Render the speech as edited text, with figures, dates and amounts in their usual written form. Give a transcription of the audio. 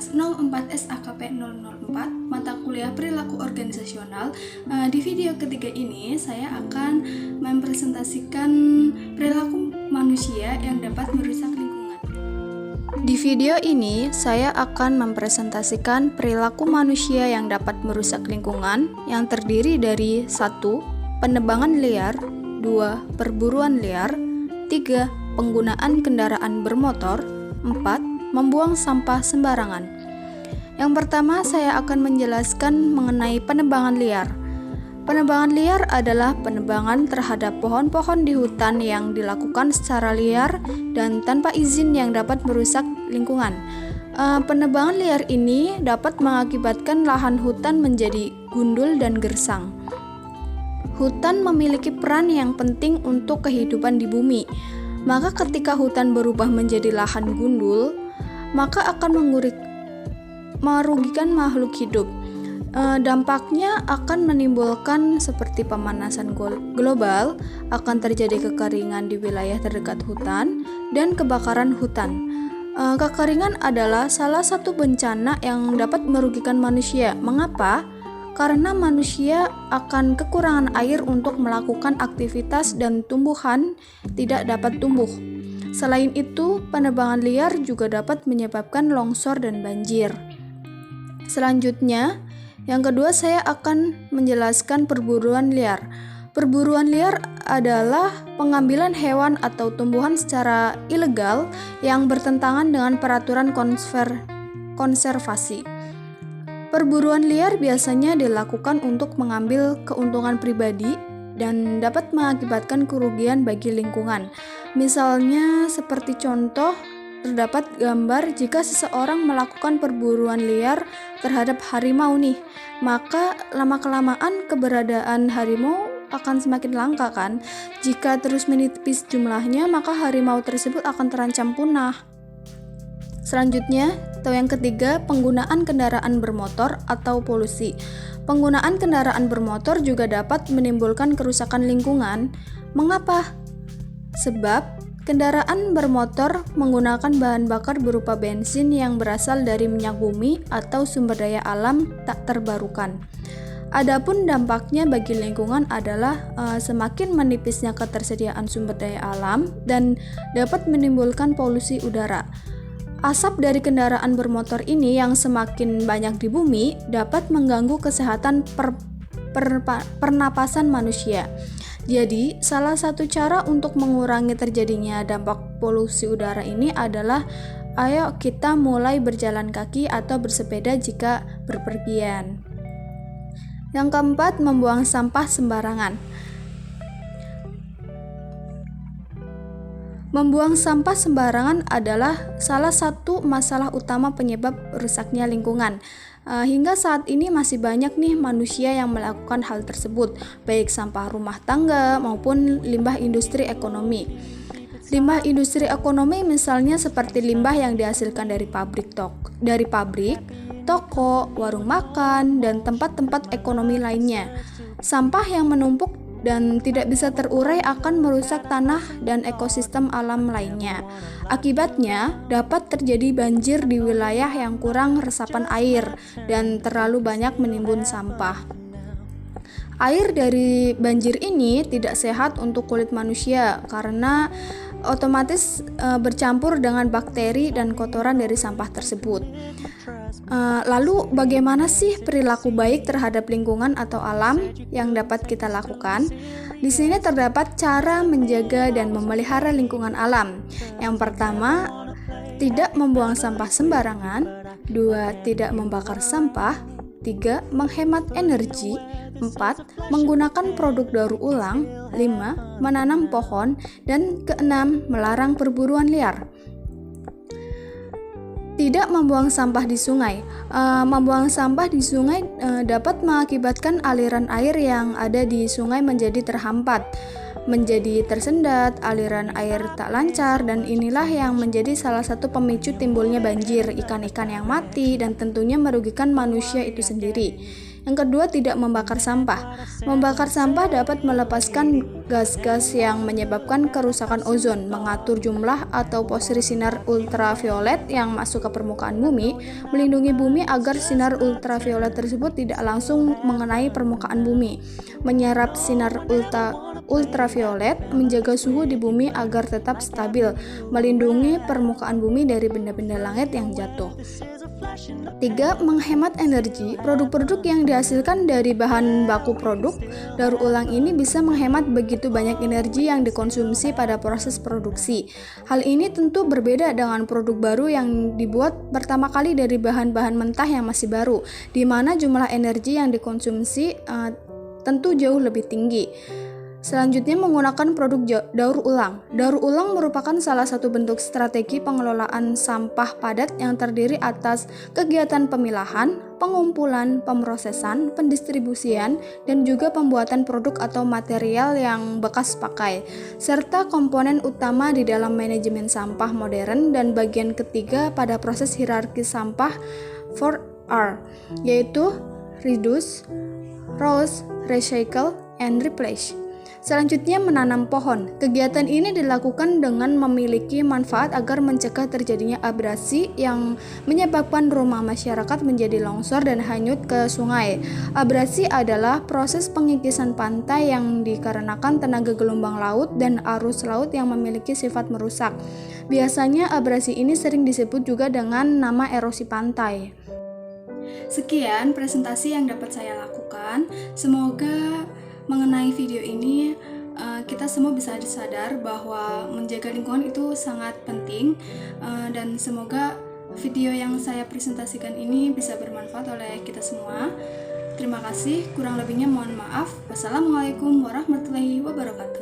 kelas 04 SAKP 004 mata kuliah perilaku organisasional. Di video ketiga ini saya akan mempresentasikan perilaku manusia yang dapat merusak lingkungan. Di video ini saya akan mempresentasikan perilaku manusia yang dapat merusak lingkungan yang terdiri dari 1. Penebangan liar, 2. Perburuan liar, 3. Penggunaan kendaraan bermotor, 4. Membuang sampah sembarangan. Yang pertama, saya akan menjelaskan mengenai penebangan liar. Penebangan liar adalah penebangan terhadap pohon-pohon di hutan yang dilakukan secara liar dan tanpa izin yang dapat merusak lingkungan. Penebangan liar ini dapat mengakibatkan lahan hutan menjadi gundul dan gersang. Hutan memiliki peran yang penting untuk kehidupan di bumi. Maka ketika hutan berubah menjadi lahan gundul, maka akan merugikan makhluk hidup. Dampaknya akan menimbulkan seperti pemanasan global, akan terjadi kekeringan di wilayah terdekat hutan, dan kebakaran hutan. Kekeringan adalah salah satu bencana yang dapat merugikan manusia. Mengapa? Karena manusia akan kekurangan air untuk melakukan aktivitas dan tumbuhan tidak dapat tumbuh. Selain itu, penebangan liar juga dapat menyebabkan longsor dan banjir. Selanjutnya, yang kedua saya akan menjelaskan perburuan liar. Perburuan liar adalah pengambilan hewan atau tumbuhan secara ilegal yang bertentangan dengan peraturan konservasi. Perburuan liar biasanya dilakukan untuk mengambil keuntungan pribadi dan dapat mengakibatkan kerugian bagi lingkungan. Misalnya seperti contoh, terdapat gambar jika seseorang melakukan perburuan liar terhadap harimau nih, maka lama-kelamaan keberadaan harimau akan semakin langka kan? Jika terus menipis jumlahnya, maka harimau tersebut akan terancam punah. Selanjutnya, atau yang ketiga, penggunaan kendaraan bermotor atau polusi. Penggunaan kendaraan bermotor juga dapat menimbulkan kerusakan lingkungan. Mengapa? Sebab kendaraan bermotor menggunakan bahan bakar berupa bensin yang berasal dari minyak bumi atau sumber daya alam tak terbarukan. Adapun dampaknya bagi lingkungan adalah semakin menipisnya ketersediaan sumber daya alam dan dapat menimbulkan polusi udara. Asap dari kendaraan bermotor ini yang semakin banyak di bumi dapat mengganggu kesehatan pernapasan manusia. Jadi, salah satu cara untuk mengurangi terjadinya dampak polusi udara ini adalah ayo kita mulai berjalan kaki atau bersepeda jika berpergian. Yang keempat, membuang sampah sembarangan. Membuang sampah sembarangan adalah salah satu masalah utama penyebab rusaknya lingkungan. Hingga saat ini masih banyak nih manusia yang melakukan hal tersebut, baik sampah rumah tangga maupun limbah industri ekonomi. Limbah industri ekonomi misalnya seperti limbah yang dihasilkan dari pabrik, toko, warung makan, dan tempat-tempat ekonomi lainnya. Sampah yang menumpuk dan tidak bisa terurai akan merusak tanah dan ekosistem alam lainnya. Akibatnya, dapat terjadi banjir di wilayah yang kurang resapan air dan terlalu banyak menimbun sampah. Air dari banjir ini tidak sehat untuk kulit manusia karena otomatis bercampur dengan bakteri dan kotoran dari sampah tersebut. Lalu bagaimana sih perilaku baik terhadap lingkungan atau alam yang dapat kita lakukan? Di sini terdapat cara menjaga dan memelihara lingkungan alam. Yang pertama, tidak membuang sampah sembarangan. 2. Tidak membakar sampah. 3. Menghemat energi. 4. Menggunakan produk daur ulang. 5. Menanam pohon. Dan keenam, melarang perburuan liar. Tidak membuang sampah di sungai. Membuang sampah di sungai dapat mengakibatkan aliran air yang ada di sungai menjadi terhampat, menjadi tersendat, aliran air tak lancar, dan inilah yang menjadi salah satu pemicu timbulnya banjir, ikan-ikan yang mati, dan tentunya merugikan manusia itu sendiri. Yang kedua, tidak membakar sampah. Membakar sampah dapat melepaskan gas-gas yang menyebabkan kerusakan ozon, mengatur jumlah atau posisi sinar ultraviolet yang masuk ke permukaan bumi, melindungi bumi agar sinar ultraviolet tersebut tidak langsung mengenai permukaan bumi, menyerap sinar ultraviolet, menjaga suhu di bumi agar tetap stabil, melindungi permukaan bumi dari benda-benda langit yang jatuh. 3. Menghemat energi. Produk-produk yang dihasilkan dari bahan baku produk daur ulang ini bisa menghemat begitu banyak energi yang dikonsumsi pada proses produksi. Hal ini tentu berbeda dengan produk baru yang dibuat pertama kali dari bahan-bahan mentah yang masih baru, di mana jumlah energi yang dikonsumsi tentu jauh lebih tinggi. Selanjutnya, menggunakan produk daur ulang. Daur ulang merupakan salah satu bentuk strategi pengelolaan sampah padat yang terdiri atas kegiatan pemilahan, pengumpulan, pemrosesan, pendistribusian, dan juga pembuatan produk atau material yang bekas pakai, serta komponen utama di dalam manajemen sampah modern dan bagian ketiga pada proses hierarki sampah 4R, yaitu reduce, reuse, recycle, and replace. Selanjutnya, menanam pohon. Kegiatan ini dilakukan dengan memiliki manfaat agar mencegah terjadinya abrasi yang menyebabkan rumah masyarakat menjadi longsor dan hanyut ke sungai. Abrasi adalah proses pengikisan pantai yang dikarenakan tenaga gelombang laut dan arus laut yang memiliki sifat merusak. Biasanya abrasi ini sering disebut juga dengan nama erosi pantai. Sekian presentasi yang dapat saya lakukan. Semoga mengenai video ini kita semua bisa sadar bahwa menjaga lingkungan itu sangat penting, dan semoga video yang saya presentasikan ini bisa bermanfaat oleh kita semua. Terima kasih, kurang lebihnya mohon maaf. Wassalamualaikum warahmatullahi wabarakatuh.